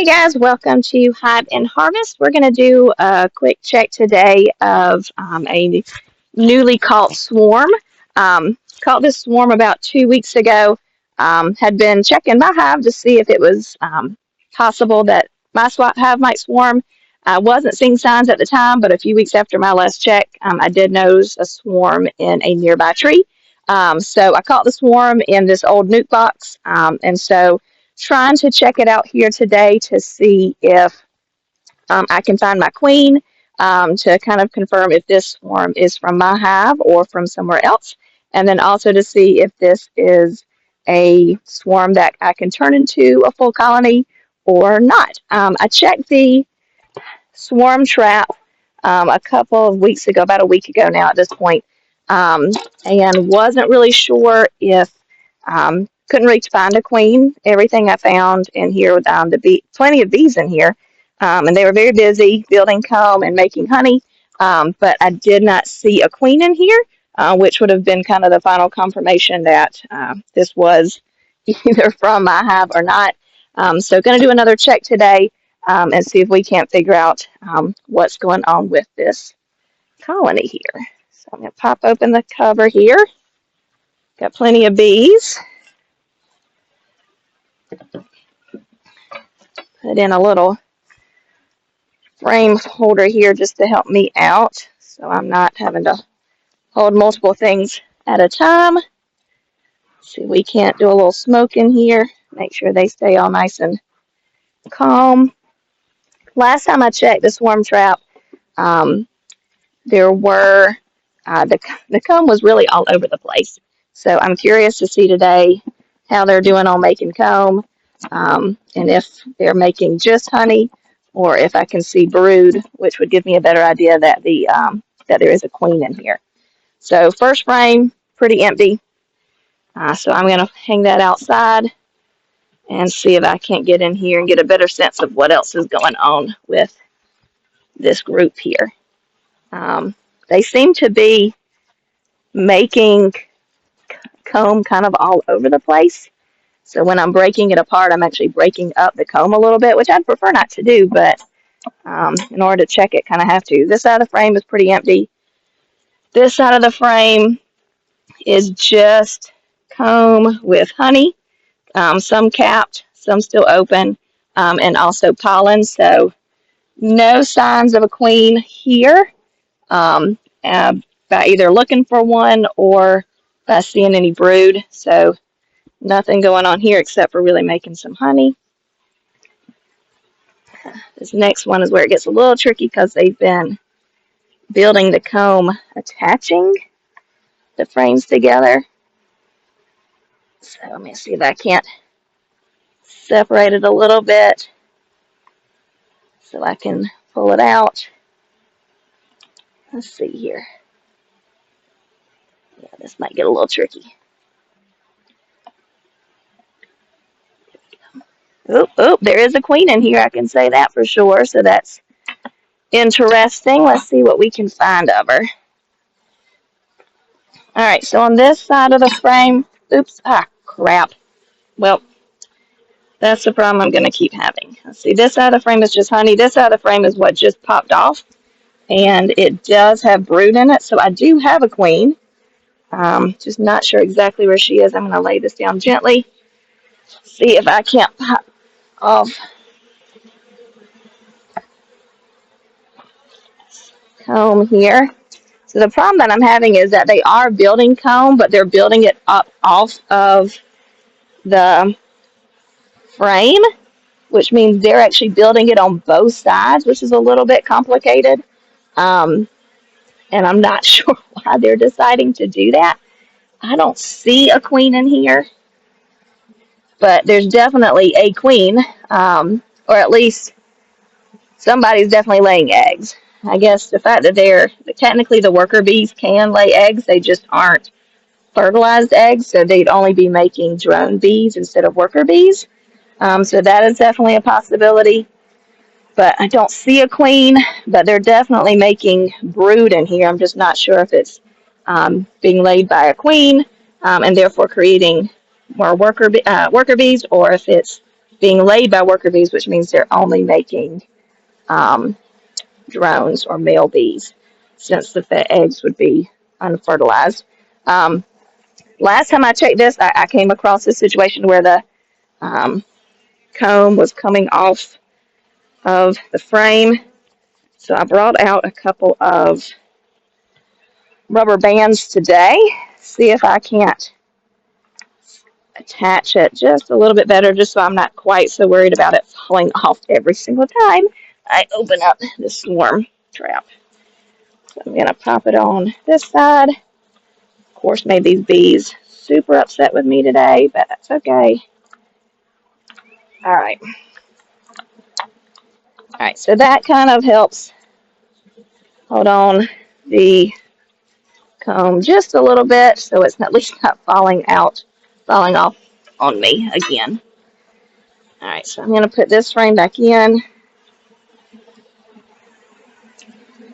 Hey guys, welcome to Hive and Harvest. We're going to do a quick check today of a newly caught swarm. Caught this swarm about 2 weeks ago. Had been checking my hive to see if it was possible that my hive might swarm. I wasn't seeing signs at the time, but a few weeks after my last check, I did notice a swarm in a nearby tree. So I caught the swarm in this old nuke box, and so trying to check it out here today to see if I can find my queen to kind of confirm if this swarm is from my hive or from somewhere else. And then also to see if this is a swarm that I can turn into a full colony or not. I checked the swarm trap a couple of weeks ago, about a week ago now at this point, and wasn't really sure if couldn't reach find a queen. Everything I found in here, plenty of bees in here, and they were very busy building comb and making honey, but I did not see a queen in here, which would have been kind of the final confirmation that this was either from my hive or not. So going to do another check today and see if we can't figure out what's going on with this colony here. So I'm going to pop open the cover here. Got plenty of bees. Put in a little frame holder here just to help me out so I'm not having to hold multiple things at a time. See, we can't do a little smoke in here. Make sure they stay all nice and calm. Last time I checked the swarm trap, there were the comb was really all over the place. So I'm curious to see today how they're doing on making comb, and if they're making just honey, or if I can see brood, which would give me a better idea that that there is a queen in here. So first frame, pretty empty. So I'm going to hang that outside and see if I can't get in here and get a better sense of what else is going on with this group here. They seem to be making comb kind of all over the place. So when I'm breaking it apart, I'm actually breaking up the comb a little bit, which I'd prefer not to do, but in order to check it, kind of have to. This side of the frame is pretty empty. This side of the frame is just comb with honey, some capped, some still open, and also pollen. So no signs of a queen here. By either looking for one or by seeing any brood. So nothing going on here except for really making some honey. This next one is where it gets a little tricky because they've been building the comb, attaching the frames together. So let me see if I can't separate it a little bit so I can pull it out. Let's see here. Yeah, this might get a little tricky. Oh, there is a queen in here, I can say that for sure. So that's interesting. Let's see what we can find of her. All right, so on this side of the frame, oops, crap. Well, that's the problem I'm going to keep having. Let's see, this side of the frame is just honey. This side of the frame is what just popped off, and it does have brood in it, so I do have a queen. Just not sure exactly where she is. I'm going to lay this down gently, see if I can't pop off comb here. So the problem that I'm having is that they are building comb, but they're building it up off of the frame, which means they're actually building it on both sides, which is a little bit complicated. And I'm not sure why they're deciding to do that. I don't see a queen in here, but there's definitely a queen, or at least somebody's definitely laying eggs. I guess the fact that technically the worker bees can lay eggs, they just aren't fertilized eggs, so they'd only be making drone bees instead of worker bees. So that is definitely a possibility. But I don't see a queen, but they're definitely making brood in here. I'm just not sure if it's being laid by a queen and therefore creating more worker bees, or if it's being laid by worker bees, which means they're only making drones or male bees, since the eggs would be unfertilized. Um, Last time I checked this, I came across a situation where the um, comb was coming off of the frame. So I brought out a couple of rubber bands today. See if I can't attach it just a little bit better, just so I'm not quite so worried about it falling off every single time I open up the swarm trap. So I'm going to pop it on this side. Of course, made these bees super upset with me today, but that's okay. All right. All right, so that kind of helps hold on the comb just a little bit so it's at least not falling off on me again. All right, so I'm going to put this frame back in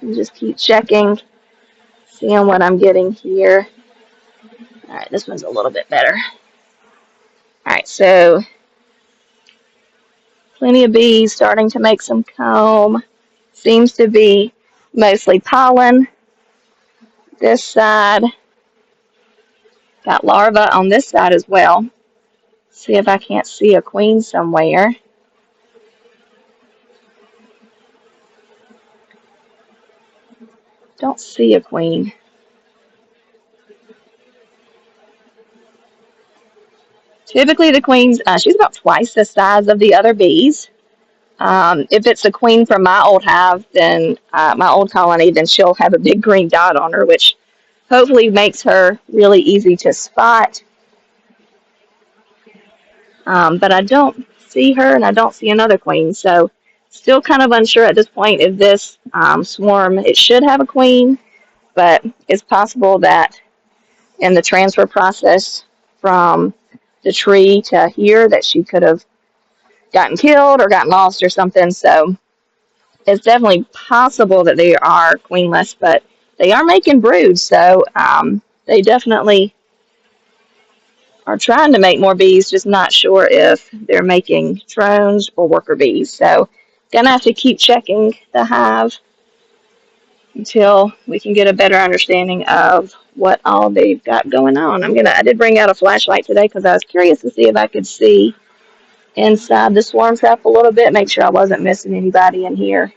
and just keep checking, seeing what I'm getting here. All right, this one's a little bit better. All right, so plenty of bees starting to make some comb. Seems to be mostly pollen this side. Got larvae on this side as well. See if I can't see a queen somewhere. Don't see a queen. Typically the queen's, she's about twice the size of the other bees. If it's a queen from my old hive, then my old colony, then she'll have a big green dot on her, which hopefully makes her really easy to spot. But I don't see her, and I don't see another queen, so still kind of unsure at this point if this swarm, it should have a queen, but it's possible that in the transfer process from the tree to here that she could have gotten killed or gotten lost or something. So it's definitely possible that they are queenless, but they are making broods, so they definitely are trying to make more bees, just not sure if they're making drones or worker bees. So gonna have to keep checking the hive until we can get a better understanding of what all they've got going on. I did bring out a flashlight today because I was curious to see if I could see inside the swarm trap a little bit, make sure I wasn't missing anybody in here.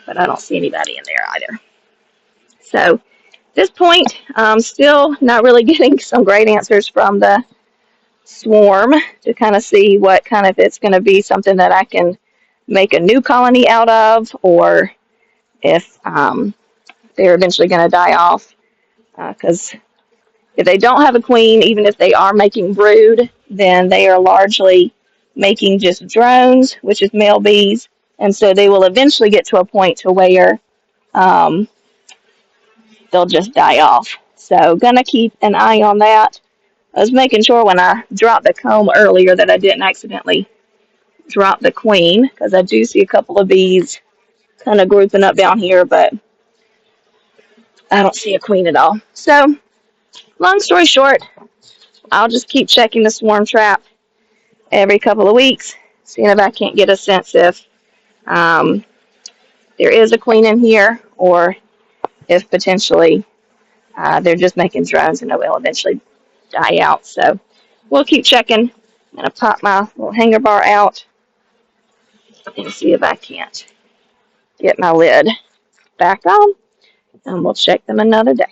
But I don't see anybody in there either. So at this point, I'm still not really getting some great answers from the swarm to kind of see what kind of, if it's going to be something that I can make a new colony out of, or if they're eventually going to die off. Because if they don't have a queen, even if they are making brood, then they are largely making just drones, which is male bees, and so they will eventually get to a point to where um, they'll just die off. So gonna keep an eye on that. I was making sure when I dropped the comb earlier that I didn't accidentally drop the queen, because I do see a couple of bees kind of grouping up down here, but I don't see a queen at all. So long story short, I'll just keep checking the swarm trap every couple of weeks, seeing if I can't get a sense if um, there is a queen in here, or if potentially they're just making drones and it will eventually die out. So we'll keep checking. I'm going to pop my little hanger bar out and see if I can't get my lid back on, and we'll check them another day.